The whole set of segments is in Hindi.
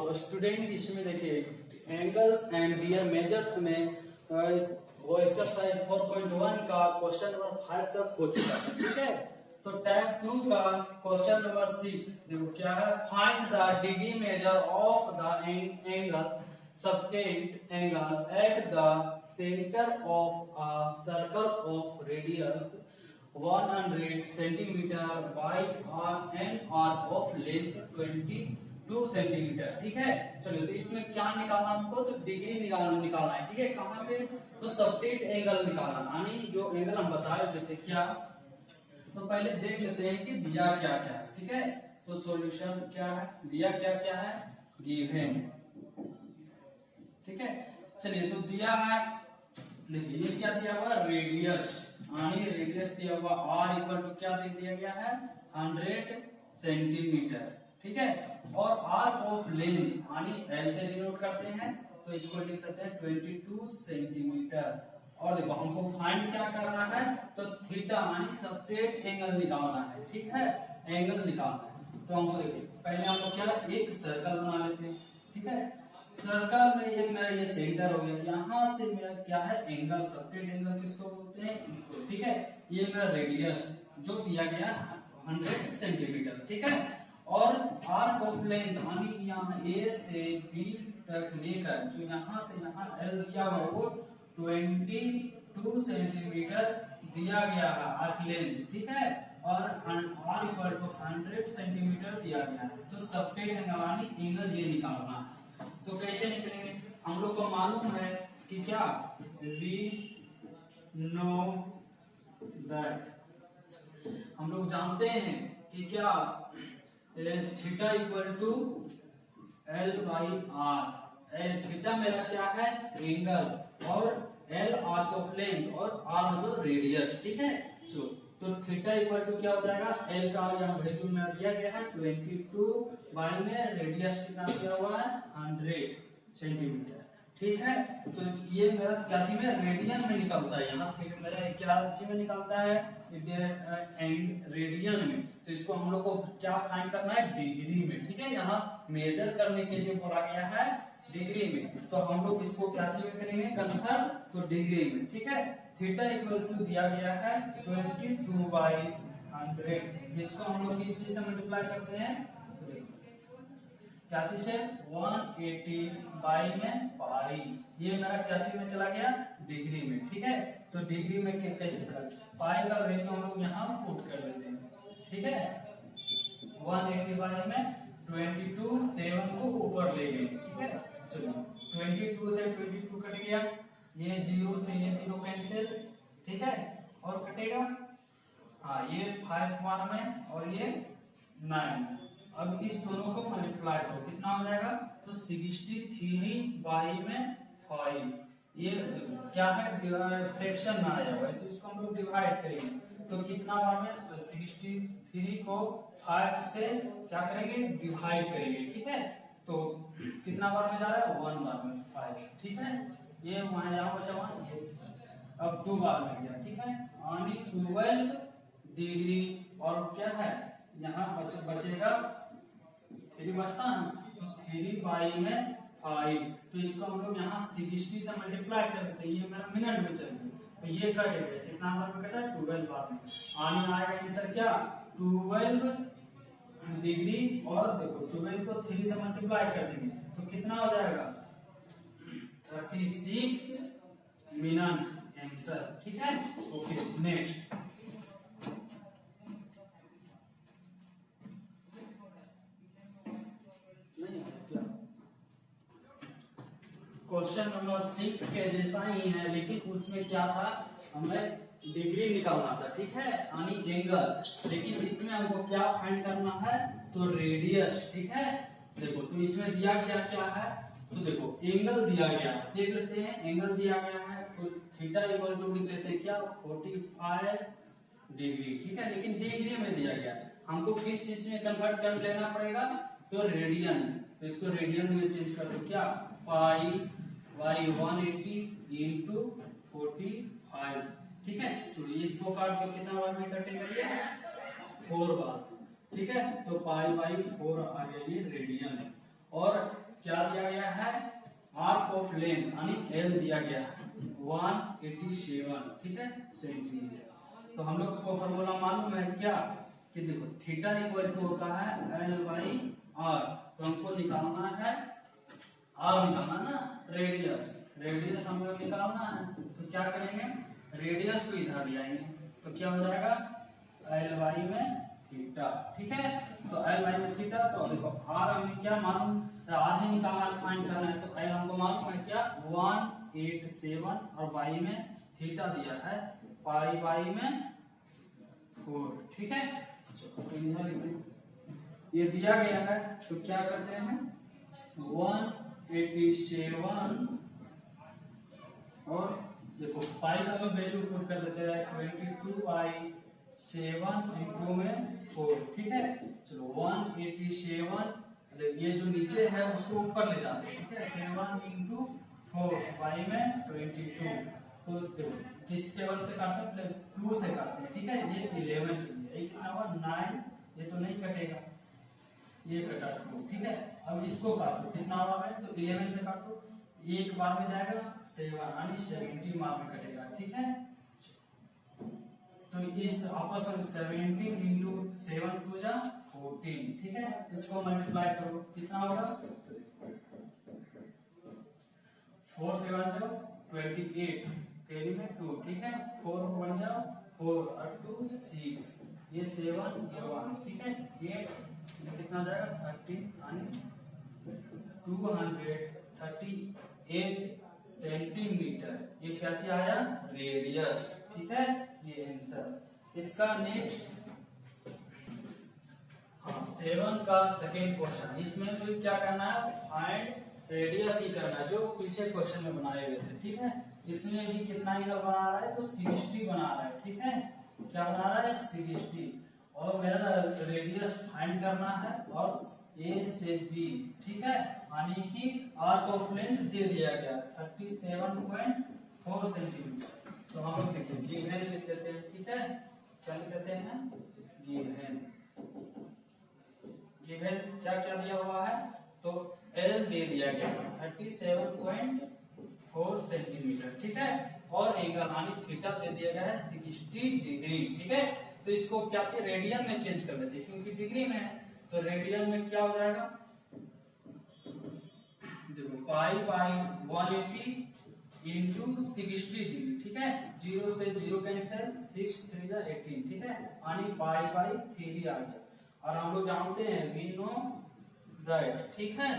तो स्टूडेंट इसमें देखिए एंगल्स एंड दियर मेजर्स में वो एक्सरसाइज 4.1 का क्वेश्चन नंबर 5 तक हो चुका है। ठीक है, तो टाइप 2 का क्वेश्चन नंबर 6 देखो क्या है, find the degree measure of the angle subtend angle at the centre of a circle of radius 100 centimetre by an arc of length 22 centimetre. ठीक है, चलो तो इसमें क्या निकालना हमको, तो डिग्री निकालना है। ठीक है, कहां पे, तो सबटेंड एंगल निकालना, यानी जो एंगल हम बताए जैसे क्या, तो पहले देख लेते हैं कि दिया क्या क्या है। ठीक है, तो सॉल्यूशन क्या है, दिया क्या क्या है, गिवन। ठीक है, चलिए तो दिया है, देखिए ये क्या दिया हुआ, रेडियस, यानी रेडियस दिया हुआ r इक्वल टू क्या दे दिया गया है, 100 सेंटीमीटर। ठीक है, और आर्क ऑफ लेंथ यानी l से डिनोट करते हैं, तो इसको लिख सकते हैं 22 सेंटीमीटर। और देखो हमको फाइंड क्या करना है, तो थीटा यानी सबटेंड एंगल निकालना है। ठीक है, एंगल निकालना है, तो हमको देखिए पहले हम लोग क्या एक सर्कल बना लेते हैं। ठीक है, सर्कल में एक मेरा ये सेंटर हो गया, यहाँ से मेरा क्या है एंगल, सबटेंड एंगल किसको बोलते हैं, इसको। ठीक है, ये मेरा रेडियस जो दिया गया 100 सेंटीमीटर। ठीक है, और आर्क ऑफ लेंथ यानी यहाँ ए से बी तक लेकर जो यहाँ से यहाँ एल दिया हुआ वो 22 सेंटीमीटर दिया गया है आर्क लेंथ। ठीक है, और आर इक्वल टू 100 सेंटीमीटर दिया गया है, तो सबटेंड एंगल ये निकालना है। तो कैसे निकलेंगे, हम लोग को मालूम है कि क्या, वी नो दैट, हम लोग जानते हैं कि क्या, theta equal to l by r. Theta मेरा क्या है, एंगल, और एल आर्क ऑफ लेंथ, और आर जो रेडियस। ठीक है, तो थीटा इक्वल टू क्या हो जाएगा, एल का यहाँ वैल्यू में दिया गया है 22 बाई में रेडियस कितना दिया हुआ है 100 सेंटीमीटर। ठीक है, तो ये मेरा क्या चीज में, रेडियन में निकलता है, यहाँ थीटा मेरा क्या चीज में निकलता है, रेडियन में। तो इसको हम लोग को क्या फाइंड करना है, डिग्री में। ठीक है, यहाँ मेजर करने के लिए बोला गया है डिग्री में, तो हम लोग इसको क्या चीज में करेंगे, कन्वर्ट, तो डिग्री में। ठीक है, थीटा इक्वल टू दिया गया है 22 बाई 100, इसको हम लोग किस चीज से मल्टीप्लाई करते हैं, क्या चीज से, 180 बाई में पाई, ये मेरा क्या चीज में चला गया, डिग्री में। ठीक है, तो डिग्री में कैसे चला, पाई का वैल्यू हम लोग यहाँ पुट कर लेते हैं। ठीक है, 180 बाई में 22, 7 को ऊपर ले गए। ठीक है, चलो 22 से 22 कट गया, ये 0 से ये 0 कैंसिल। ठीक है, और कटेगा, हाँ ये 5 1 में और ये 9। अब इस दोनों को मल्टीप्लाई करो, कितना हो जाएगा, तो 63 बाई में 5, ये क्या है, फ्रैक्शन में आया हुआ है, तो इसको हम लोग डिवाइड करेंगे, तो कितना बार में, तो 63 को 5 से क्या करेंगे, डिवाइड करेंगे। ठीक है, तो कितना बार में जा रहा है, 1 बार में 5। ठीक है, ये वहां यहाँ बचा हुआ, ये अब 2 बार में गया। ठीक है, यानी 12 डिग्री, और क्या है यहाँ बचेगा 3 बचता ना, तो 3 बाई में 5, तो इसको हम लोग यहाँ 60 से मल्टीप्लाई कर देते हैं, ये मेरा मिनट में चलेगा, तो ये कट गया, कितना बार में कटा, 12 बार में। आने आएगा आंसर क्या, 12 डिग्री, और देखो 12 को 3 से मल्टीप्लाई कर देंगे, तो कितना हो जाएगा, 36 मिनट आंसर। ठीक है, ओके नेक्स्ट, क्वेश्चन नंबर 6 के जैसा ही है, लेकिन उसमें क्या था, हमें डिग्री निकालना था। ठीक है, यानी एंगल, लेकिन इसमें हमको क्या फाइंड करना है, तो रेडियस। ठीक है, देखो तो इसमें दिया क्या क्या है, तो देखो एंगल दिया गया है, देख लेते हैं, एंगल दिया गया है, तो थीटा इक्वल टू लिख लेते हैं क्या, 45 डिग्री। ठीक है, लेकिन डिग्री में दिया गया है, हमको किस चीज में कन्वर्ट कर लेना पड़ेगा, तो रेडियन, तो इसको रेडियन में चेंज कर दो, क्या, पाई बाई 180 इंटू 45। ठीक है, चलिए इसको काट दो, कितना बार में कटेगा, ये 4 बार। ठीक है, तो पाई बाई 4 आ गया ये रेडियन। और क्या दिया गया है, आर्क ऑफ लेंथ यानी एल दिया गया है 187, ठीक है, सेंटीमीटर। तो हम लोग को फॉर्मूला मालूम है क्या, कि देखो थीटा इक्वल टू होता है एल बाई आर। तो हमको निकालना है आर, निकालना ना रेडियस, रेडियस हमको निकालना है। तो क्या करेंगे, रेडियस को इधर ले आएंगे, तो क्या हो जाएगा एल बाई में थीटा, ठीक है। तो एल बाई में थीटा, तो देखो आर हमें क्या मालूम, आर ही निकालना है, फाइंड करना है। तो एल हमको मालूम है क्या 187 और बाई में थीटा दिया है पाई बाई में 4, ठीक है। तो इधर लिखते हैं, ये दिया गया है, तो क्या करते हैं 187 और देखो पाई का तो वैल्यू पुट कर देते हैं 22/7 इंटू में 4, ठीक है। चलो 187, ये जो नीचे है उसको ऊपर ले जाते हैं, ठीक है, 7 इंटू 4 पाई में 22। तो देखो किस टेबल से काटते हैं, 2 से काटते हैं, ठीक है। ये 11 चाहिए, एक कितना हुआ 9, ये तो नहीं कटेगा, ये कटा 2, ठीक है। अब इसको काटो, कितना हुआ है, तो 11 से काटो, एक बार में जाएगा 7 यानी 70 बार में कटेगा, ठीक है। तो इस आपस में 17 इंटू 7 टू जा 14, ठीक है। इसको मल्टीप्लाई करो, कितना होगा 4 से 1 जाओ 28, कैरी में 2, ठीक है। 4 1 जाओ 4 और 2 6, ये 7 ये 1, ठीक है। 8 ये कितना जाएगा 30 यानी 238 सेंटीमीटर, ये क्या चीज आया रेडियस, ठीक है। ये आंसर इसका। नेक्स्ट हाँ 7 का सेकेंड क्वेश्चन, इसमें भी क्या करना है, फाइंड रेडियस ही करना है, जो पीछे क्वेश्चन में बनाए गए थे, ठीक है। इसमें भी कितना एंगल बना रहा है, तो 60 बना रहा है, ठीक है। क्या बना रहा है 60, और मेरा रेडियस फाइंड करना है, और ए से बी, ठीक है, यानी कि आर्क ऑफ लेंथ दे दिया गया 37.4 सेंटीमीटर। तो हम लोग देखिए गिवन लिख लेते हैं, ठीक है। क्या लिख लेते हैं गिवन, गिवन क्या क्या दिया हुआ है, तो एल दे दिया गया 37.4 सेंटीमीटर, ठीक है। और एंगल यानी थीटा दे दिया गया है 60 डिग्री, ठीक है। तो इसको क्या चाहिए रेडियन में चेंज कर देते हैं, क्योंकि डिग्री में है, तो रेडियन में क्या हो जाएगा, देखो पाई बाई 180 इंटू 60 डिग्री, ठीक है। 0 से 0 कैंसिल, 6 3 जा 18, ठीक है, यानी पाई बाई 3 आ गया। और हम लोग जानते हैं वी नो दैट, ठीक है,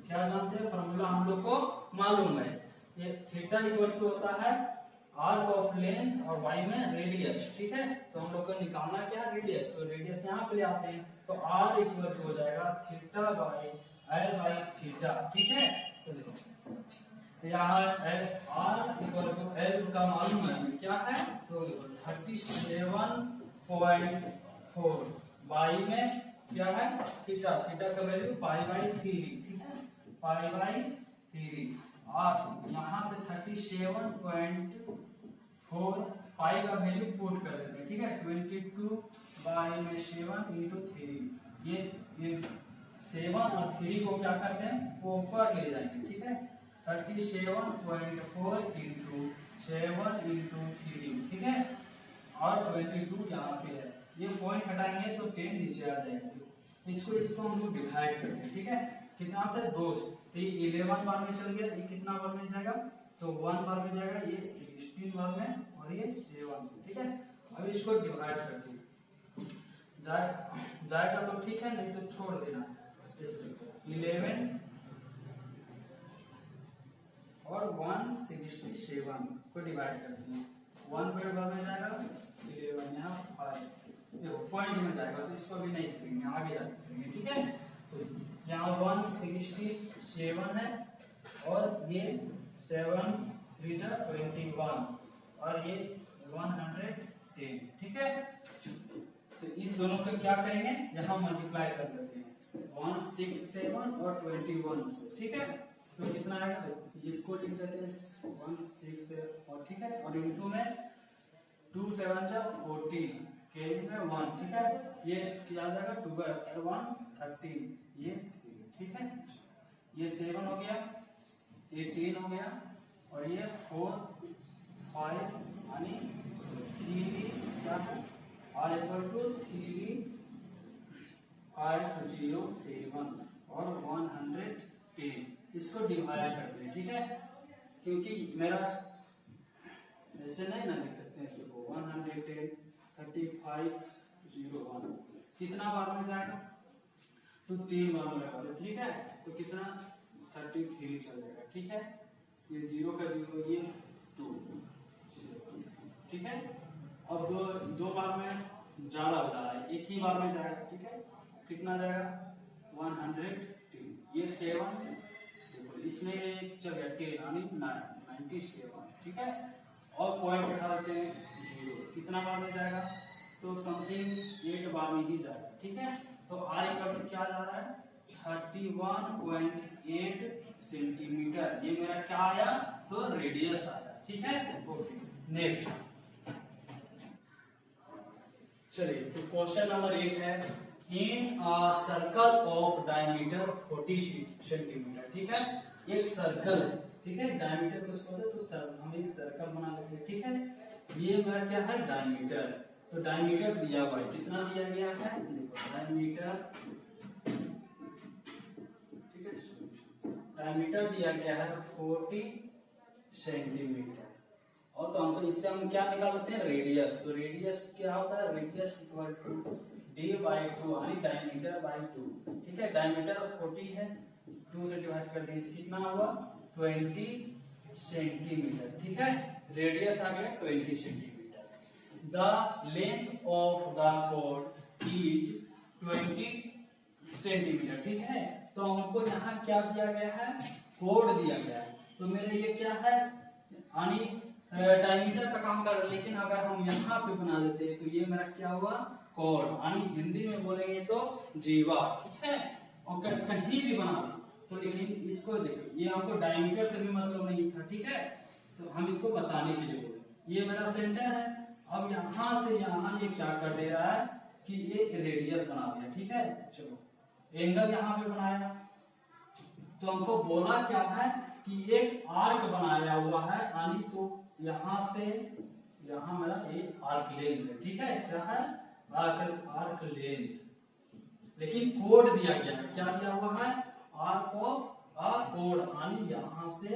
क्या जानते हैं, फॉर्मूला हम लोग को मालूम है, ये थीटा इक्वल टू होता है आर्क ऑफ लेंथ और y में रेडियस, ठीक है। तो हम लोग को निकालना क्या रेडियस, तो रेडियस यहाँ पे ले आते हैं, तो r इक्वल टू हो जाएगा theta by l by theta, ठीक है। तो देखो यहाँ r इक्वल टू l का मालूम है क्या है, तो 37.4 y में क्या है थीटा, थीटा का वैल्यू पाई बाई 3, ठीक है, पाई बाई 3। और यहाँ पे 37.4 पाई का वैल्यू पुट कर देते हैं, ठीक है। 22 बाई में 7 इंटू 3, ये 7 और 3 को क्या करते हैं ऊपर ले जाएंगे, ठीक है। 37.4 इंटू 7 इंटू 3, ठीक है। और 22 यहाँ पे है, ये पॉइंट हटाएंगे तो 10 नीचे आ जाएगा। इसको हम लोग डिवाइड करते हैं, ठीक है। कितना से 2, तो ये 11 बार में चल गया, ये कितना बार में जाएगा, तो 1 बार में जाएगा, ये 16 बार में, और ये 7, ठीक है। अब इसको डिवाइड करते हैं, जाएगा तो ठीक है, नहीं तो छोड़ देना। 11 और 167 को डिवाइड करते हैं, 1 बार में जाएगा 11, यहाँ 5, देखो पॉइंट में जाएगा, तो इसको भी नहीं करेंगे, आगे जाके करेंगे, ठीक है। तो यहाँ 167 है, और ये 7 3 जा 21, और ये 110, ठीक है। तो इस दोनों को क्या करेंगे, यहाँ मल्टीप्लाई कर देते हैं 167 और 21 से, ठीक है। तो कितना आएगा, देखो इसको लिख देते हैं 16 और, ठीक है, और इंटू में 2 7 जा 14, केरी में 1, ठीक है। ये क्या आ जाएगा 2 बाई 1 13, ये 3, ठीक है। ये 7 हो गया, ये 10 हो गया, और ये 4 5 यानी 3 क्या है r इक्वल टू 3507 और 110। इसको डिवाइड करते हैं, ठीक है, क्योंकि मेरा ऐसे नहीं ना लिख सकते हैं। देखो 110 3501 कितना बार में जाएगा, तो 3 बार में लगा दे, ठीक है, तो कितना 33 चल जाएगा, ठीक है, ये 0 का 0, ये 2 ठीक है। अब दो बार में ज्यादा हो जा रहा है, एक ही बार में जाएगा, ठीक है, कितना जाएगा 110, ये 7 देखो इसमें चल गया 10 यानी 97, ठीक है, और पॉइंट बैठा देते हैं 0, कितना बार में जाएगा, तो समथिंग 8 बार में ही जाएगा, ठीक है। तो r इक्वल टू क्या जा रहा है 31.8 सेंटीमीटर, ये मेरा क्या आया, तो रेडियस आया, ठीक है। नेक्स्ट चलिए, तो क्वेश्चन नंबर 1 है in a circle of diameter 40 centimetre, ठीक है, एक सर्कल है, ठीक है, डायमीटर किसको बोलते हैं, तो हम एक सर्कल बना लेते हैं, ठीक है। ये मेरा क्या है डायमीटर, तो डायमीटर दिया हुआ है, कितना दिया गया है, देखो डायमीटर, ठीक है, डायमीटर दिया गया है 40 सेंटीमीटर, और तो हमको इससे हम क्या निकाल लेते हैं रेडियस, तो रेडियस क्या होता है, रेडियस इक्वल टू d/2 यानी डायमीटर बाय 2, ठीक है, डायमीटर 40 है, 2 से डिवाइड कर दिए तो कितना हुआ 20 सेंटीमीटर, ठीक है, रेडियस आ गया 20 centimetre. The length of the chord is 20 centimetre, ठीक है, तो हमको यहाँ क्या दिया गया है, कॉर्ड दिया गया है, तो मेरे ये क्या है यानी डायमीटर का काम कर, लेकिन अगर हम यहाँ पे बना देते हैं तो ये मेरा क्या हुआ कॉर्ड, यानी हिंदी में बोलेंगे तो जीवा, ठीक है, और कहीं भी बना तो, लेकिन इसको देखो ये हमको डायमीटर से भी मतलब नहीं था, ठीक है, तो हम इसको बताने के लिए बोले, ये मेरा सेंटर है, अब यहाँ से यहाँ ये क्या कर दे रहा है कि एक रेडियस बना दिया, ठीक है, चलो एंगल यहाँ पे बनाया, तो हमको बोला क्या है कि एक आर्क बनाया हुआ है, यानी तो यहाँ से यहाँ मेरा एक आर्क लेंथ है, ठीक है, क्या है आर्क लेंथ, लेकिन कोड दिया गया है, क्या दिया हुआ है आर्क ऑफ अ कोड, यानी यहाँ से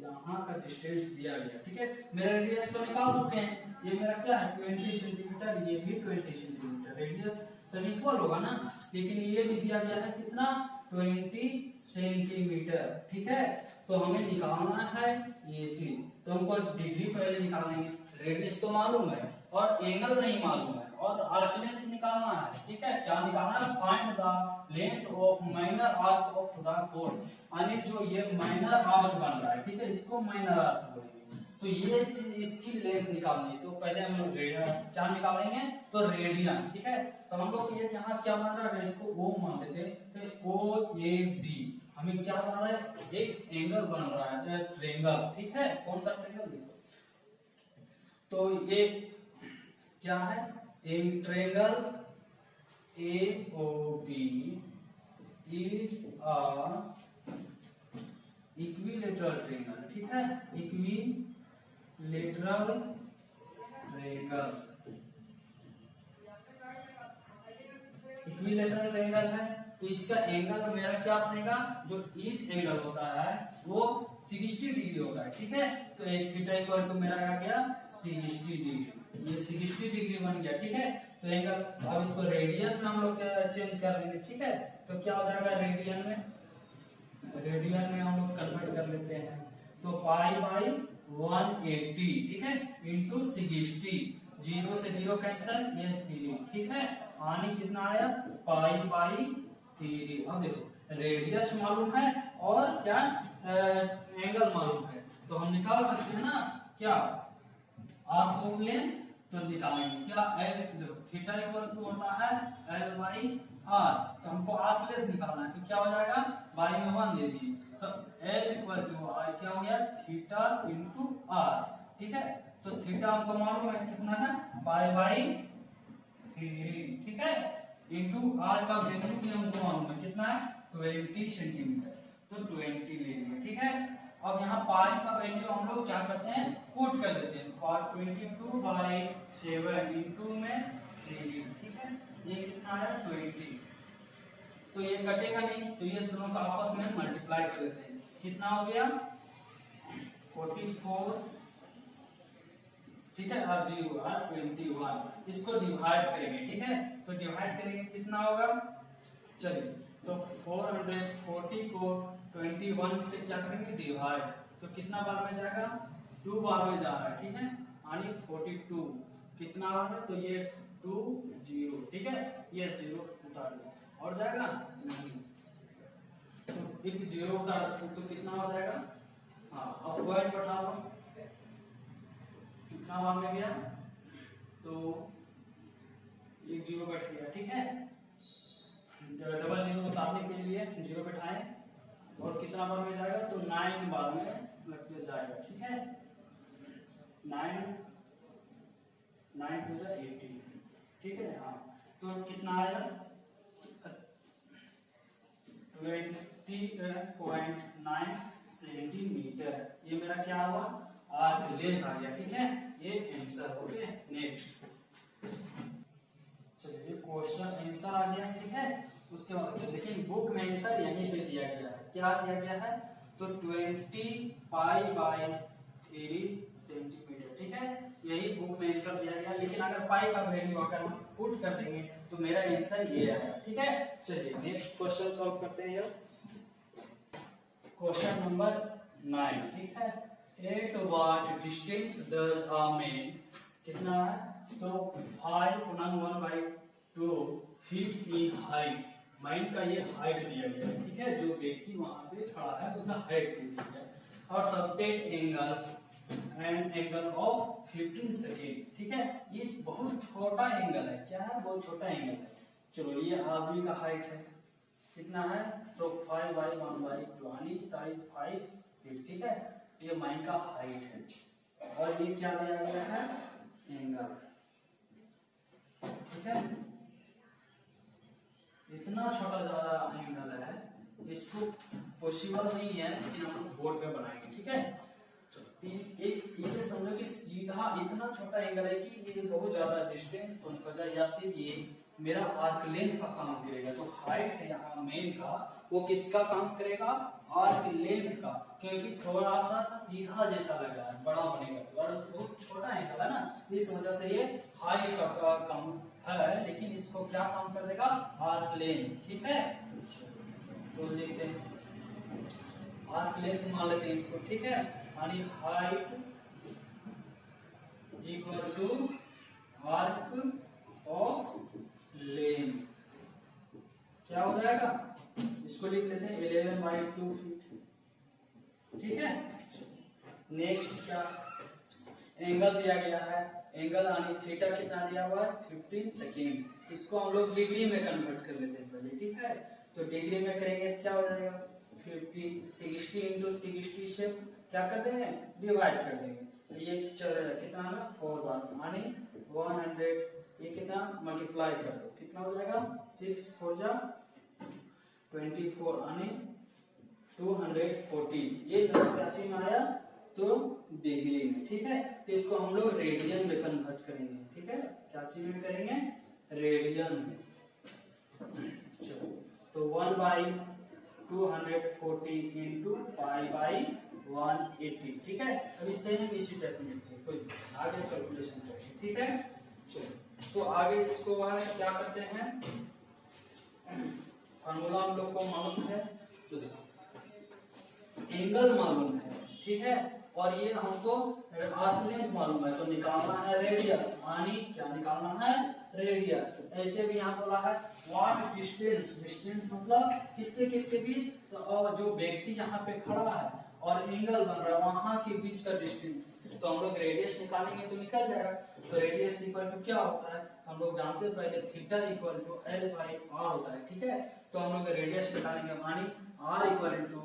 यहाँ का डिस्टेंस दिया गया, ठीक है। मेरा रेडियस तो निकाल चुके हैं, ये मेरा क्या है 20 सेंटीमीटर, ये भी 20 सेंटीमीटर, रेडियस सब इक्वल होगा ना, लेकिन ये भी दिया गया है कितना 20 सेंटीमीटर, ठीक है। तो हमें निकालना है ये चीज, तो हमको डिग्री पहले निकालेंगे, रेडियस तो मालूम है और एंगल नहीं मालूम है, और आर्क लेंथ निकालना है, ठीक है, क्या निकालना है, find the length of minor arc of the code, यानी जो ये माइनर आर्क बन रहा है, ठीक है, इसको माइनर आर्क बोलेंगे, तो ये चीज इसकी लेंथ निकालनी है, तो पहले हम लोग क्या निकालेंगे, तो रेडियन, ठीक है, तो हम लोग ये यहाँ क्या बन रहा है, इसको O मान लेते हैं, तो OAB हमें क्या बन रहा है, एक एंगल बन रहा है, ट्रायंगल, ठीक है, कौन सा ट्रायंगल देखो, तो ये क्या है एक triangle AOB is a equilateral triangle, ठीक है, इक्विलेटरल ट्रायंगल, इक्विलेटरल ट्रायंगल है, तो इसका एंगल मेरा क्या बनेगा, जो ईच एंगल होता है वो 60 डिग्री होगा, ठीक है, तो एक थीटा इक्वल टू मेरा आ गया 60 डिग्री, ये 60 डिग्री बन गया, ठीक है, तो एंगल, अब इसको रेडियन में हम लोग चेंज कर देंगे, ठीक है, तो क्या हो जाएगा रेडियन में हम लोग कन्वर्ट कर लेते हैं, तो π/180, ठीक है, इंटू 60, 0 से 0 कैंसिल, ये 3, ठीक है, यानी कितना आया π/3। अब देखो रेडियस मालूम है और क्या एंगल मालूम है, तो हम निकाल सकते हैं ना क्या आर्क ऑफ लेंथ, तो निकालेंगे क्या देखो थीटा इक्वल टू होता है L/r, तो हमको आर्क लेंथ निकालना है, तो क्या हो जाएगा बाई में 1 दे दिए, तो L इक्वल टू क्या हो गया थीटा इंटू r, ठीक है, तो थीटा हमको मालूम है कितना है π/3, ठीक है, इंटू r का वैल्यू भी हमको मालूम है कितना है 20 सेंटीमीटर, तो 20 ले लिए, ठीक है। अब यहाँ पाई का वैल्यू हम लोग क्या करते हैं, पुट कर देते हैं। 22/7 इंटू में 3, ठीक है। ये कितना है 20, तो ये कटेगा नहीं, तो ये दोनों का आपस में मल्टीप्लाई कर देते हैं। कितना हो गया 44, ठीक है, और 0 और 21। इसको डिवाइड करेंगे, ठीक है। तो डिवाइड करेंगे कितना होगा, चलिए तो 440 को 21 से क्या करेंगे डिवाइड, तो कितना बार में जाएगा 2 बार में जा रहा है, ठीक है। यानी 42 कितना बार में, तो ये 2 0, ठीक है। ये 0 उतार दो और जाएगा नहीं, तो एक 0 उतार तो कितना हो जाएगा, हाँ अब पॉइंट बढ़ाओ, कितना बार में गया, तो एक 0 बैठ गया, ठीक है। डबल 0 उतारने के लिए 0 बैठाएं और कितना बार में जाएगा, तो 9 बार में लग जाएगा, ठीक है। 9 2 80, ठीक है। हाँ तो कितना आएगा 20.9 सेंटीमीटर, ये मेरा क्या हुआ आर्क लेंथ आ गया, ठीक है। ये आंसर हो गया। नेक्स्ट चलिए क्वेश्चन आंसर आ गया, ठीक है। उसके बाद लेकिन बुक में आंसर यहीं पे दिया गया है, क्या दिया गया है, तो 20 π/3 सेंटीमीटर, ठीक है। यही बुक में आंसर दिया गया, लेकिन अगर पाई का वैल्यू अगर हम पुट कर देंगे तो मेरा आंसर ये आएगा, ठीक है। चलिए नेक्स्ट क्वेश्चन सॉल्व करते हैं। क्वेश्चन नंबर 9, ठीक है। At what distance does a man, कितना है, तो 5/1/2 फीट इन हाइट, माइंड का ये हाइट दिया गया है, ठीक है। जो व्यक्ति वहां पे खड़ा है उसका हाइट दिया गया है, और subtend angle and angle of 15 second, ठीक है। ये बहुत छोटा एंगल है, क्या है, बहुत छोटा एंगल है। चलो ये आदमी का हाइट है, कितना है, तो 5/1/2 यानी साइड 5 फीट, ठीक है। ये माइंड का हाइट है, और ये क्या दिया गया है, एंगल, ठीक है। इतना छोटा ज्यादा एंगल है, इसको पॉसिबल नहीं है, लेकिन हम लोग बोर्ड पे बनाएंगे, ठीक है। एक इसे समझो कि सीधा इतना छोटा एंगल है कि ये बहुत ज्यादा डिस्टेंस होने जाए, या फिर ये मेरा आर्क लेंथ का काम करेगा। जो हाइट है यहाँ मेन का, वो किसका काम करेगा, आर्क लेंथ का, क्योंकि थोड़ा सा सीधा जैसा लग रहा है, बड़ा बनेगा तो, और बहुत छोटा एंगल है ना, इस वजह से ये हाइट का काम है, लेकिन इसको क्या काम कर देगा, आर्क लेंथ, ठीक है। तो लिखते हैं आर्क लेंथ मान लेते हैं इसको, ठीक है। यानी height equal to arc of length, क्या हो जाएगा, इसको लिख लेते हैं 11/2 फीट, ठीक है। नेक्स्ट क्या, एंगल दिया गया है, एंगल यानी थीटा कितना दिया हुआ है 15 सेकेंड। इसको हम लोग डिग्री में कन्वर्ट कर लेते हैं पहले, ठीक है। तो डिग्री में करेंगे तो क्या हो जाएगा 60 इंटू 60 से क्या कर देंगे, डिवाइड कर देंगे, तो ये कितना है 4 बार, यानी 100, ये कितना मल्टीप्लाई कर दो, कितना हो जाएगा 6 4 जा 24, यानी 240। ये क्या में आया, तो डिग्री में, ठीक है। तो इसको हम लोग रेडियन में कन्वर्ट करेंगे, ठीक है। क्या चीज में करेंगे, रेडियन में। चलो तो 1/240 इंटू π/180, ठीक है। अभी सेम इसी टाइप में लिखते हैं, कोई आगे कैलकुलेशन करेंगे, ठीक है। चलो तो आगे इसको क्या करते हैं, फार्मूला हम लोग को मालूम है, तो देखो एंगल मालूम है, ठीक है, और ये हमको आर्क लेंथ मालूम है, तो निकालना है रेडियस, यानी क्या निकालना है, रेडियस। ऐसे भी यहाँ बोला है व्हाट डिस्टेंस, डिस्टेंस मतलब किसके किसके बीच, तो जो व्यक्ति यहाँ पे खड़ा है और एंगल बन रहा है वहां के बीच का डिस्टेंस, तो हम लोग रेडियस निकालेंगे तो निकल जाएगा। तो रेडियस इक्वल टू क्या होता है, हम लोग जानते हैं पहले थीटा इक्वल टू L/r होता है, ठीक है। तो हम लोग रेडियस निकालेंगे, यानी r इक्वल टू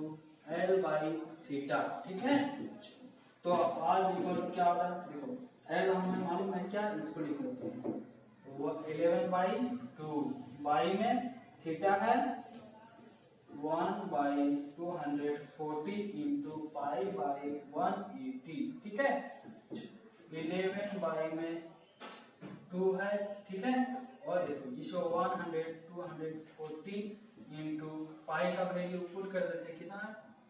L/थीटा, ठीक है। तो r इक्वल टू क्या होता है, देखो L हमें मालूम है क्या, इसको लिख लेते हैं, वो 11/2, बाई में थीटा है 1/240, पाई बाई 180, ठीक है। 11 बाई में 2 है, ठीक है। और देखो इसको 100 240 इंटू पाई का वैल्यू पुट कर देते कितना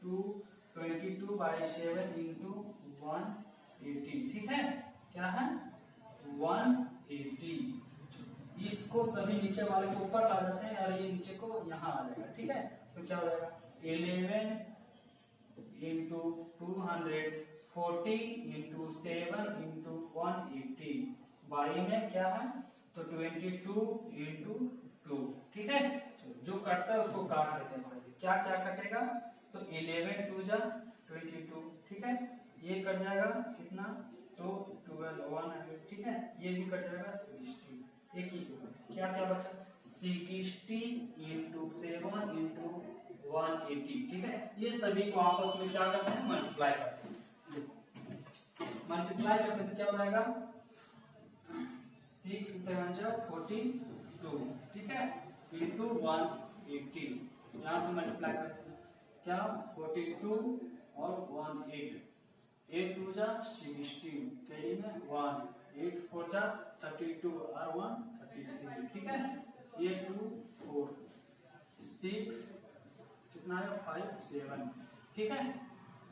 222 बाई 7 इंटू 180, ठीक है। क्या है 180। इसको सभी नीचे वाले को ऊपर ला देते हैं और ये नीचे को यहाँ आ जाएगा, ठीक है। तो क्या हो जाएगा 11 इंटू 240 इंटू 7 इंटू 180 बाई में क्या है तो 22 इंटू 2, ठीक है। जो कटता है उसको काट लेते हैं पहले। क्या क्या कटेगा तो 11 2 जा 22, ठीक है। ये कट जाएगा कितना तो 12 100, ठीक है। ये भी कट जाएगा 60, एक ही क्या क्या बचा 60 इंटू 7 इंटू 180, ठीक है। ये सभी को आपस में क्या करते हैं मल्टीप्लाई करते हैं। मल्टीप्लाई करते तो क्या हो जाएगा 6 7 जा 42, ठीक है इंटू 180। यहाँ से मल्टीप्लाई करते हैं क्या 42 और 18 8 2 जा 16 कैरी में 1 8 4 जा 32 और 1 33, ठीक है। ये 2 4 6 कितना है 5 7, ठीक है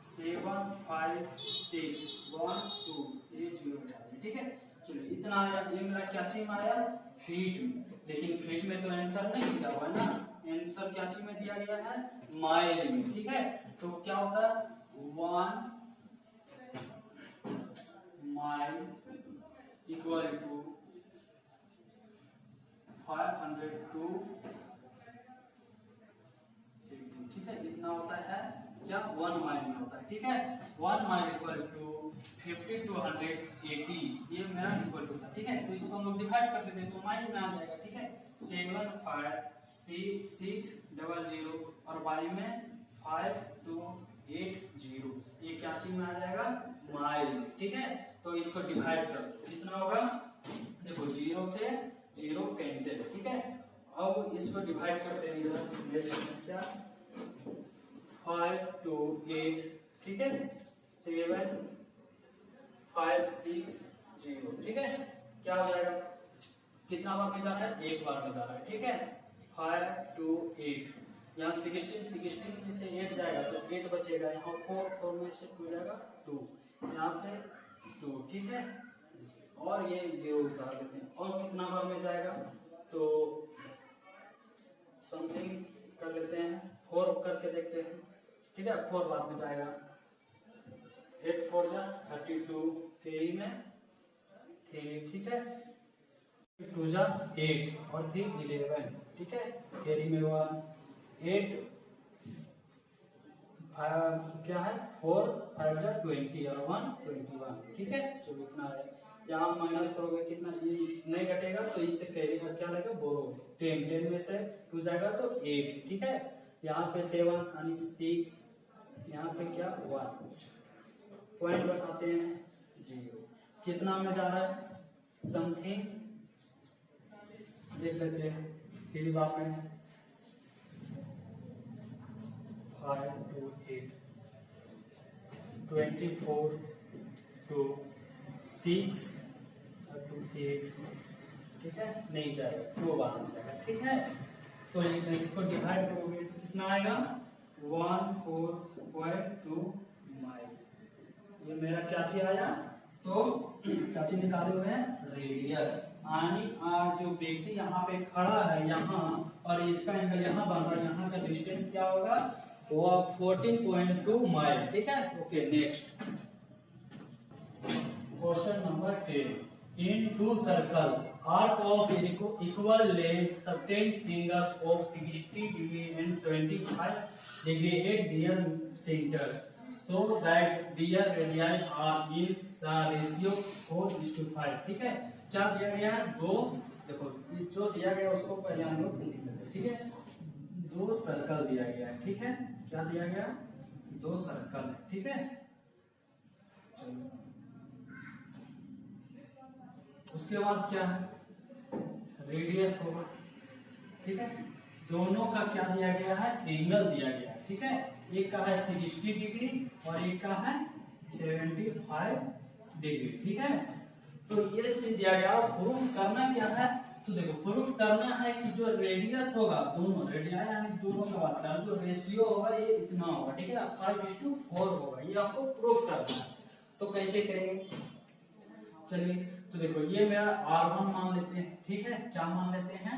7 5 6 1 2 ये 0 ठीक है। चलो इतना आया, ये मेरा क्या चीज में आया फीट में, लेकिन फीट में तो आंसर नहीं दिया हुआ ना, आंसर क्या चीज में दिया गया है माइल में, ठीक है। तो क्या होता है 1 माइल इक्वल टू 502, ठीक है। इतना होता है क्या 1 माइल में होता है, ठीक है। 1 माइल इक्वल टू 5280, ये मेरा इक्वल टू था, ठीक है। तो इसको हम लोग डिवाइड करते थे तो माइल में आ जाएगा, ठीक है। 7 5 6 00 और बाई में 5280, ये क्या चीज में आ जाएगा माइल, ठीक है। तो इसको डिवाइड करो कितना होगा देखो 0 से 0 कैंसिल, ठीक है। अब इसको डिवाइड करते हैं इधर क्या 5 2 8, ठीक है 7 5 6 0, ठीक है। क्या हो जाएगा कितना बार में जा रहा है एक बार में जा रहा है, ठीक है 5 2 8। यहाँ 16 में से 8 जाएगा तो 8 बचेगा, यहाँ 4 में से 2 जाएगा 2, यहाँ पे 2, ठीक है। और ये 0 उतार देते हैं। और कितना बार में जाएगा तो समथिंग कर लेते हैं 4 करके देखते हैं, ठीक है 4 बार में जाएगा 8 4 जा 32 के में 3, ठीक है 2 जा 8 और 3 11, ठीक है। कैरी में 1 8 क्या है 4 5 जा 20 और 1 21, ठीक है। चलो इतना है। यहाँ माइनस करोगे कितना ये नहीं घटेगा तो इससे कैरी का क्या लगेगा बोरो 10 में से 2 जाएगा तो 8, ठीक है। यहाँ पे 7 यानी 6, यहाँ पे क्या 1, पॉइंट बताते हैं 0। कितना में जा रहा है समथिंग देख लेते हैं 3 बार में 5 2 8 24 2 6 2 8, ठीक है नहीं जाएगा 2 बार में जाएगा, ठीक है। तो इसको डिवाइड करोगे तो कितना आएगा 14.2 माइल। ये मेरा क्या चीज आया तो क्या चीज निकाले हुए हैं रेडियस, यानी जो व्यक्ति यहाँ पे खड़ा है यहाँ और इसका एंगल यहाँ बन रहा है, यहाँ का डिस्टेंस क्या होगा वो 14.2 माइल, ठीक है। Okay next question number 10। In two circle arc of equal length subtend fingers of 60 degree and 75 degree at their centers so that their radii are in the ratio 4:5, ठीक है। क्या दिया गया है दो, देखो जो दिया गया उसको पहले हम लोग लिख लेते हैं, ठीक है। 2 सर्कल दिया गया है, ठीक है। क्या दिया गया 2 सर्कल है, ठीक है। चलो उसके बाद क्या है रेडियस होगा, ठीक है। दोनों का क्या दिया गया है एंगल दिया गया है, ठीक है। एक का है 60 डिग्री और एक का है 75 डिग्री। ठीक है, तो ये चीज दिया गया। प्रूफ करना क्या है, तो देखो प्रूफ करना है कि जो रेडियस होगा, दोनों रेडिया यानी दोनों का बात करें, जो रेशियो होगा ये इतना होगा। ठीक है, 5:4 होगा, ये आपको प्रूफ करना है। तो कैसे करेंगे, चलिए तो देखो ये मेरा R1 मान लेते हैं। ठीक है, क्या मान लेते हैं,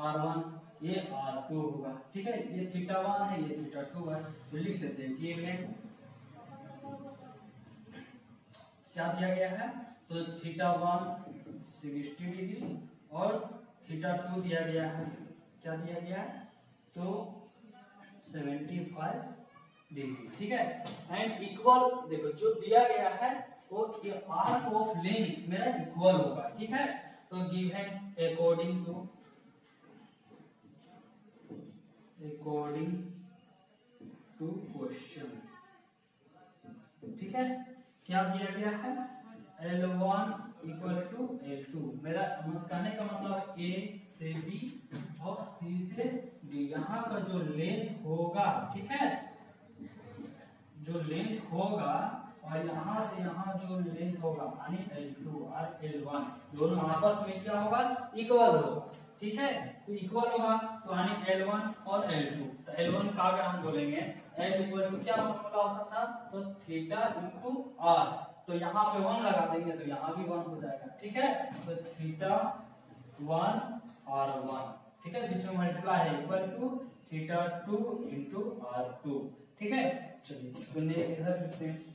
R1, ये R2 होगा। ठीक है, ये θ1 है, ये θ2 है, तो लिख लेते हैं कि क्या दिया गया है, तो θ1 60 डिग्री और θ2 दिया गया है, क्या दिया गया है, तो 75 डिग्री। ठीक है, एंड इक्वल, देखो जो दिया गया है वो ये आर्क ऑफ लेंथ मेरा इक्वल होगा। ठीक है, तो गिवन अकॉर्डिंग टू क्वेश्चन। ठीक है, क्या दिया गया है, L1 इक्वल टू L2, मेरा कहने का मतलब A से B और C से D, यहाँ का जो लेंथ होगा, ठीक है, जो लेंथ होगा और यहाँ से यहाँ जो लेंथ होगा यानी L2 और L1 दोनों आपस में क्या होगा, इक्वल होगा। ठीक है, तो इक्वल होगा तो यानी L1 और L2, तो L1 का अगर हम बोलेंगे L इक्वल टू क्या फॉर्मूला होता था, तो थीटा इंटू R, तो यहाँ पे 1 लगा देंगे तो यहाँ भी 1 हो जाएगा। ठीक है, तो θ1 R1, ठीक है, बीच में मल्टीप्लाई है, इक्वल टू θ2 इंटू R2। ठीक है, चलिए तो इधर लिखते हैं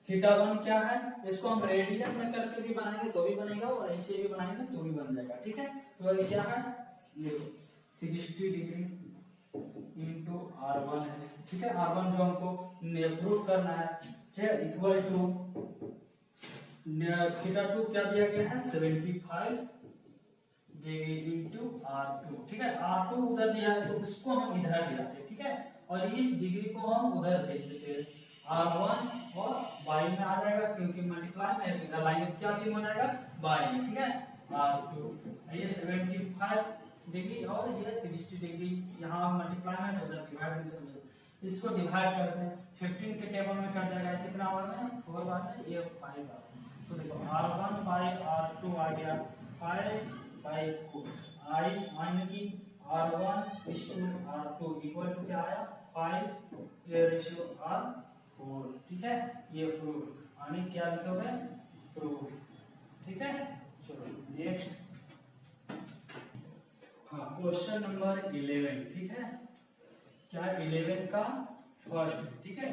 θ1 क्या है, इसको हम रेडियन में करके भी बनाएंगे तो भी बनेगा और ऐसे भी बनाएंगे तो भी बन जाएगा। ठीक है, तो ये क्या है, ये 60 डिग्री इंटू R1 है। ठीक है, R1 जो हमको प्रूफ करना है, ठीक है, इक्वल टू θ2 क्या दिया गया है, 75 डिग्री इंटू R2। ठीक है, R2 उधर दिया है तो उसको हम इधर ले आते हैं। ठीक है, और इस डिग्री को हम उधर भेज लेते हैं, R1 और बाई में आ जाएगा क्योंकि मल्टीप्लाई में है, इधर लाएंगे तो क्या चेंज हो जाएगा, बाई में। ठीक है, R2 ये 75 डिग्री और ये 60 डिग्री, यहाँ मल्टीप्लाई में है तो उधर डिवाइड में चल, इसको डिवाइड करते हैं, 15 के टेबल में कट जाएगा, कितना बार में, 4 बार में, ये 5 बार। तो देखो R1 बाई R2 आ गया 5 बाई 4, आई माने कि R1 इस टू R2 इक्वल टू क्या आया, 5 ये रेशियो R4। ठीक है, ये प्रूफ यानी क्या लिखोगे, प्रूफ। ठीक है, चलो नेक्स्ट, हाँ क्वेश्चन नंबर 11। ठीक है, क्या 11 का फर्स्ट। ठीक है,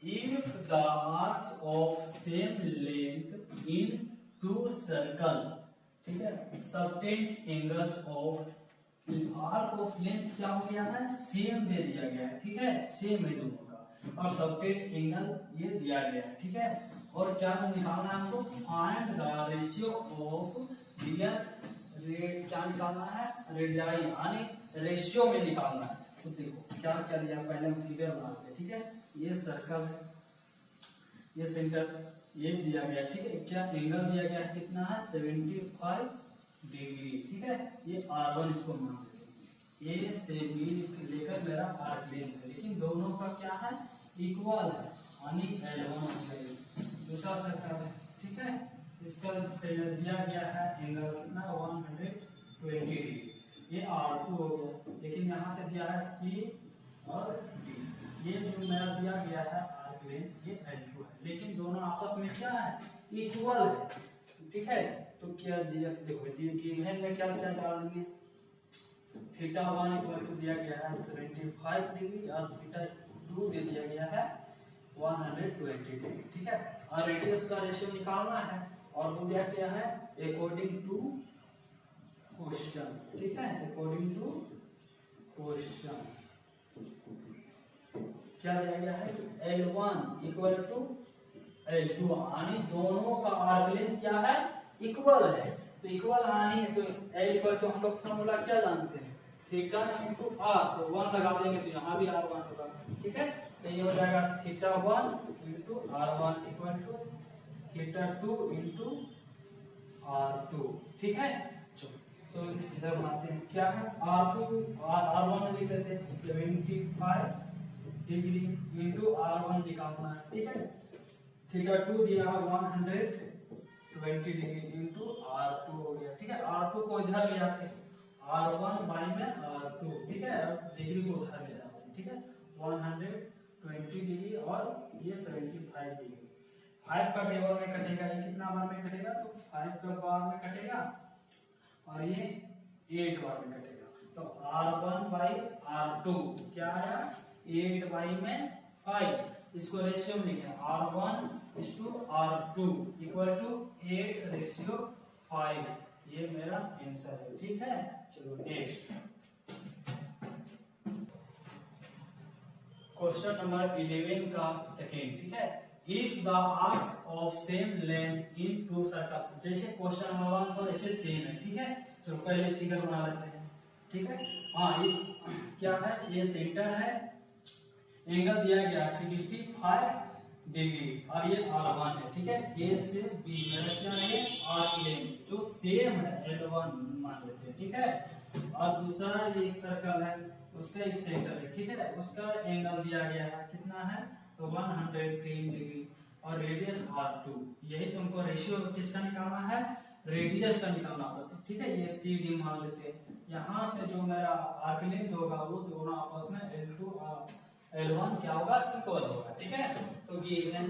if the arcs of same length in two circle, ठीक है, subtend angles of, arc of length क्या हो गया है, सेम दे दिया गया है। ठीक है, सेम है दोनों का, और सबटेंड एंगल ये दिया गया है। ठीक है, और क्या निकालना है हमको, find the ratio of their, क्या निकालना है, रेडियाई यानी रेशियो में निकालना है। तो देखो क्या क्या दिया, पहले हम फिगर बनाते हैं। ठीक है, ये सर्कल है, ये सेंटर ये दिया गया। ठीक है, क्या एंगल दिया गया है, कितना है, 75 डिग्री। ठीक है, ये R1 इसको मान लेते हैं, A से B लेकर मेरा आर्क लेंथ है, लेकिन दोनों का क्या है, इक्वल है, यानी L1 है, दूसरा सर्कल है। ठीक है, इसका दिया गया है एंगल कितना, 120 डिग्री, ये R2 हो गया, लेकिन यहाँ से दिया है C और D, ये जो मेरा दिया गया है आर्क लेंथ ये L2 है, लेकिन दोनों आपस में क्या है, इक्वल है। ठीक है, तो क्या दिया, देखो गिवन में क्या क्या डालेंगे, θ1 इक्वल टू दिया गया है 75 डिग्री और θ2 दे दिया गया है 120 डिग्री। ठीक है, और रेडियस का रेशियो निकालना है और वो दिया गया है अकॉर्डिंग टू क्वेश्चन। ठीक है, अकॉर्डिंग टू क्वेश्चन क्या दिया गया है कि L1 इक्वल टू L2, यानी दोनों का आर्क लेंथ क्या है, इक्वल है। तो इक्वल यानी तो L इक्वल टू हम लोग फॉर्मूला क्या जानते हैं, थीटा इंटू R, तो 1 लगा देंगे तो यहाँ भी R1 होगा। ठीक है, तो ये हो जाएगा θ1 into R1 equal to θ2 into R2। ठीक है, तो इधर बनाते हैं, क्या है R1 लिख लेते हैं 75 डिग्री इंटू r1 निकालना है, ठीक है। थीटा 2 दिया 120 डिग्री इंटू r2 हो गया, ठीक है। r2 को इधर ले आते हैं, r1 बाई में r2, ठीक है। अब डिग्री को उधर ले जाते हैं, ठीक है। 120 डिग्री और ये 75 डिग्री। 5 का टेबल में कटेगा, ये कितना बार में कटेगा, तो 5 का बार में कटेगा और ये 8 बार में कटेगा। तो r1 बाई r2 क्या आया, 8 बाई में 5। इसको रेशियो में लिखे, r1 is to r2 equal to 8 ratio 5। ये मेरा आंसर है, ठीक है। चलो नेक्स्ट क्वेश्चन नंबर 11 का सेकेंड, ठीक है। If the arcs of same length in two circles, जैसे क्वेश्चन नंबर 1 था ऐसे सेम है, ठीक है। चलो पहले फिगर बना लेते हैं, ठीक है। हाँ, इस क्या है, ये सेंटर है, एंगल दिया गया 65 डिग्री और ये r1 है, ठीक है। ए से बी मेरा क्या है, आर्क लेंथ जो सेम है L1 मान लेते हैं, ठीक है। और दूसरा ये एक सर्कल है, उसका एक सेंटर है, ठीक है। उसका एंगल दिया गया है, कितना है, तो 110 डिग्री और रेडियस r2। यही तुमको रेशियो किसका निकालना है, रेडियस का निकालना होता है, ठीक है। ये CD मान लेते हैं। यहाँ से जो मेरा आर्क लेंथ होगा वो दोनों आपस में L2 और L1 क्या होगा, इक्वल होगा, ठीक है। तो गिवन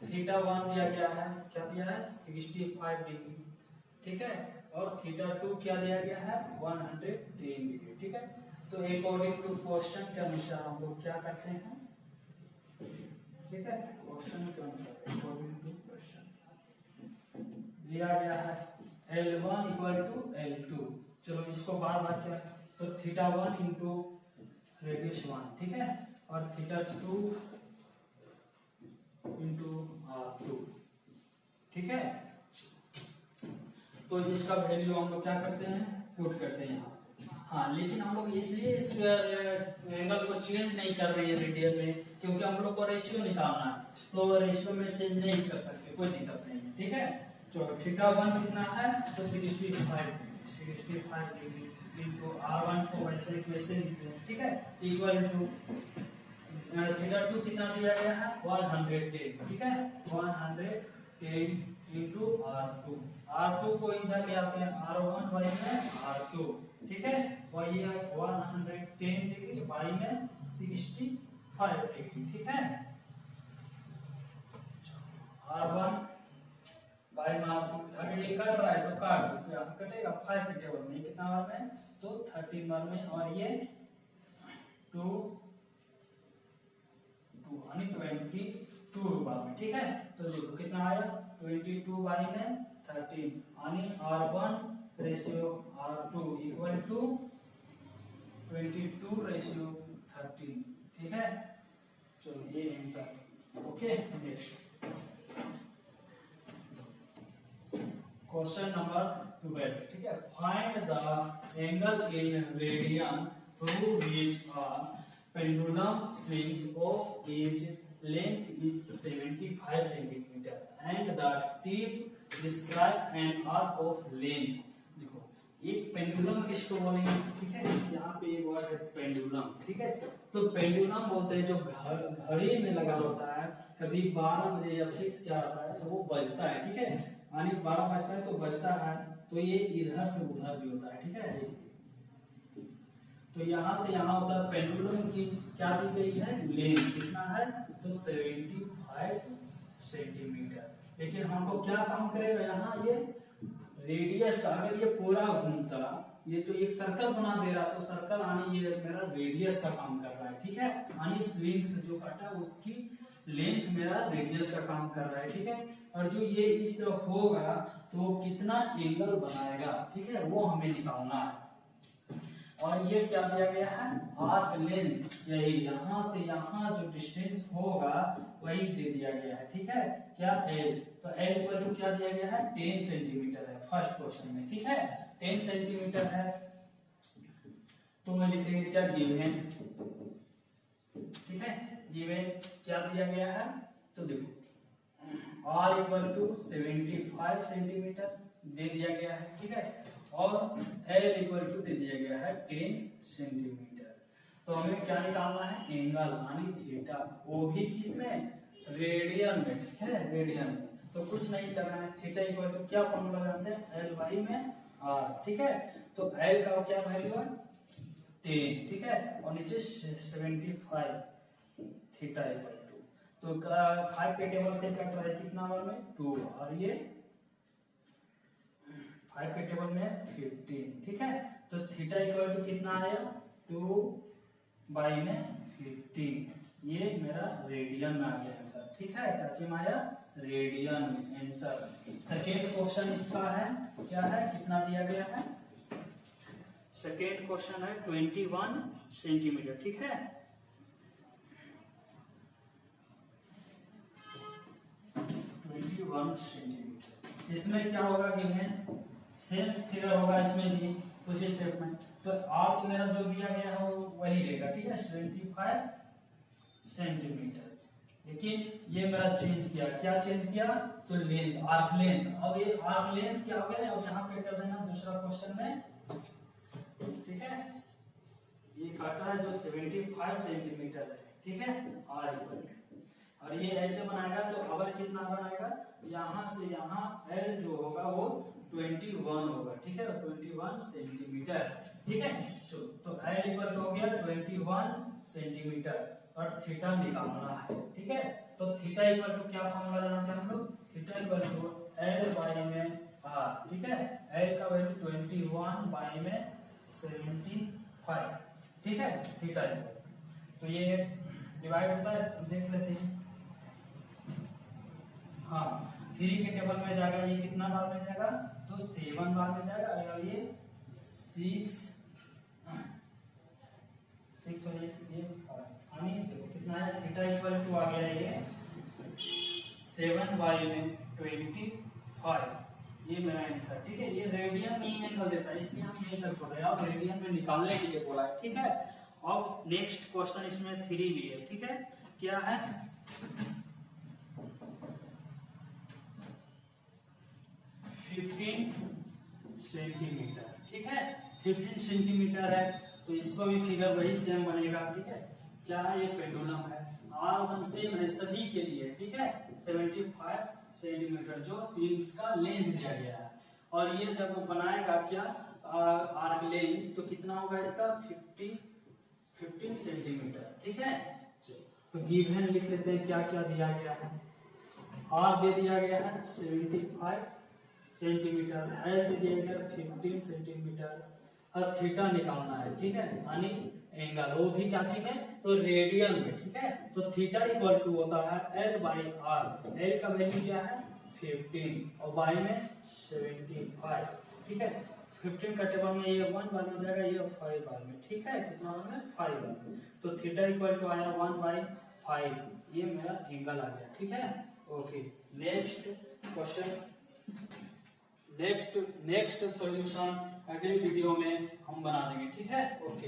थीटा 1 दिया गया है, क्या दिया है, 65 डिग्री, ठीक है। और थीटा 2 क्या दिया गया है, 110 डिग्री, ठीक है। तो अकॉर्डिंग टू क्वेश्चन के अनुसार हम लोग क्या करते हैं, ठीक है। क्वेश्चन के अनुसार अकॉर्डिंग टू क्वेश्चन दिया गया है L1 इक्वल टू L2। चलो इसको बार बार क्या, तो थीटा 1 इंटू रेडियस 1, ठीक है। और थीटा 2 इंटू r2, ठीक है। तो इसका वैल्यू हम लोग क्या करते हैं, पुट करते हैं यहाँ। हाँ, लेकिन हम लोग इसलिए इस एंगल को चेंज नहीं कर रहे हैं रेडियन में, क्योंकि हम लोग को रेशियो निकालना है, तो रेशियो में चेंज नहीं कर सकते, कोई दिक्कत नहीं है, ठीक है। तो थीटा 1 कितना है, तो 65 डिग्री इनटू r1 को वैसे वैसे लिखते हैं, ठीक है। इक्वल टू थीटा 2 कितना दिया गया है, 110, ठीक है। 110 इंटू r2 को इधर ले आते हैं, r1 बाई में r2, ठीक है। और ये 110 डिग्री बाई में 65 डिग्री, ठीक है। r1 बाई में r2, अगर ये कट रहा है तो काट दो, क्या कटेगा, 5 के टेबल में कितना बार में, तो 13 बार में, और ये 2 यानी 22 बार में, ठीक है। तो देखो कितना आया, 22 बाई में 13 यानी r1 ratio r2 equal to 22 ratio 13, ठीक है। चलो ये answer, okay. Next question number 12, ठीक है। Find the angle in radian through which a pendulum swings of its length is 75 centimeter and the tip describe an arc of length। देखो एक पेंडुलम किसको बोलेंगे, ठीक है। यहाँ पे एक वर्ड है पेंडुलम, ठीक है। तो पेंडुलम बोलते हैं जो घड़ी में लगा होता है, कभी 12 बजे या फिक्स क्या होता है तो वो बजता है, ठीक है। यानी 12 बजता है तो बजता है, तो ये इधर से उधर भी होता है, ठीक है। तो यहाँ से यहाँ होता है, पेंडुलम की क्या दी गई है, लेंथ कितना है, तो 75 सेंटीमीटर। लेकिन हमको क्या काम करेगा यहाँ, ये रेडियस का, अगर ये पूरा घूमता, ये तो एक सर्कल बना दे रहा, तो सर्कल यानी ये मेरा रेडियस का काम कर रहा है, ठीक है। यानी स्विंग्स जो कटा उसकी लेंथ मेरा रेडियस का काम कर रहा है, ठीक है। और जो ये इस तरह होगा तो कितना एंगल बनाएगा, ठीक है, वो हमें निकालना है। और ये क्या दिया गया है, आर्क लेंथ, यही यहाँ से यहाँ जो डिस्टेंस होगा वही दे दिया गया है, ठीक है। क्या L, तो L इक्वल टू क्या दिया गया है, 10 सेंटीमीटर है फर्स्ट क्वेश्चन में, ठीक है। 10 सेंटीमीटर है, तो मैं लिखेंगे क्या, गिवन, ठीक है। गिवन क्या दिया गया है, तो देखो R इक्वल टू 75 सेंटीमीटर दे दिया गया है, ठीक है। और L इक्वल टू दे दिया गया है 10 सेंटीमीटर। तो हमें क्या निकालना है, एंगल यानी थीटा, वो भी किसमें, रेडियन में, ठीक है, रेडियन में। तो कुछ नहीं करना है, थीटा इक्वल टू क्या फॉर्मूला जानते हैं, एल बाई में आर, ठीक है। तो एल का क्या वैल्यू है 10, ठीक है, और नीचे 75, थीटा इक्वल टू, तो 5 के टेबल से कट रहा है कितना बार में 2, और ये 5 के टेबल में 15, ठीक है। तो थीटा इक्वल टू कितना आया 2 बाई में 15, ये मेरा रेडियन में आ गया आंसर, ठीक है, कच्ची में आया रेडियन आंसर। सेकेंड क्वेश्चन इसका है, क्या है, कितना दिया गया है, सेकेंड क्वेश्चन है 21 सेंटीमीटर, ठीक है। 21 सेंटीमीटर, इसमें क्या होगा कि सेम फिगर होगा इसमें भी कुछ स्टेप में। तो आर्क मेरा जो दिया गया है वो वही रहेगा, ठीक है, 75 सेंटीमीटर। लेकिन ये मेरा चेंज किया, क्या चेंज किया, तो लेंथ, आर्क लेंथ। अब ये आर्क लेंथ क्या हो गया, अब यहाँ पे कर देना दूसरा क्वेश्चन में, ठीक है। ये काटा है जो 75 सेंटीमीटर है, ठीक है, आर इक्वल, और ये ऐसे बनाएगा तो अवर कितना बनाएगा, यहाँ से यहाँ एल जो होगा वो 21 होगा, ठीक है, 21 सेंटीमीटर, ठीक है। तो एल इक्वल हो गया 21 सेंटीमीटर, और थीटा निकालना है, ठीक है। तो थीटा इक्वल टू क्या फॉर्मूला जानते हैं हम लोग, theta equal to l by में आर, ठीक है। एल का वैल्यू 21 बाई में 75, ठीक है, थीटा इक्वल। तो ये डिवाइड होता है, देख लेते हैं। हाँ, 3 के टेबल में जाएगा, ये कितना बार में जाएगा, तो 7 बार में जाएगा, और ये 6 और ये 5, देखो कितना है, थीटा इक्वल टू आ गया ये 7 बाई में 25, ये मेरा आंसर, ठीक है। ये रेडियन में ही एंगल देता है, इसलिए हम ये सब छोड़ रहे हैं, और रेडियन में निकालने के लिए बोला है, ठीक है। अब नेक्स्ट क्वेश्चन इसमें 3 भी है, ठीक है, क्या है, 15 सेंटीमीटर, ठीक है, 15 सेंटीमीटर है, तो इसको भी फिगर वही सेम बनेगा, ठीक है। क्या है, ये पेंडुलम है, एकदम सेम है सभी के लिए, ठीक है, 75 सेंटीमीटर जो सीम्स का लेंथ दिया गया है। और ये जब वो बनाएगा क्या, आर्क लेंथ, तो कितना होगा इसका 15 सेंटीमीटर, ठीक है। तो गिवन लिख लेते हैं, क्या क्या दिया गया है, आर दे दिया गया है 75 सेंटीमीटर, एल दे दिया गया 15 सेंटीमीटर, और थीटा निकालना है, ठीक है, यानी एंगल, वो भी क्या चीज है, तो रेडियन में, ठीक है। तो थीटा इक्वल टू होता है एल बाई आर, एल का वैल्यू क्या है 15, और बाई में 75, ठीक है। 15 का टेबल में ये 1 बार में जाएगा, ये 5 बार में, ठीक है, कितना बार में 5 बार में। तो थीटा इक्वल टू आया 1/5, ये मेरा एंगल आ गया, ठीक है। Okay, next question, next solution अगले वीडियो में हम बना देंगे, ठीक है। ओके।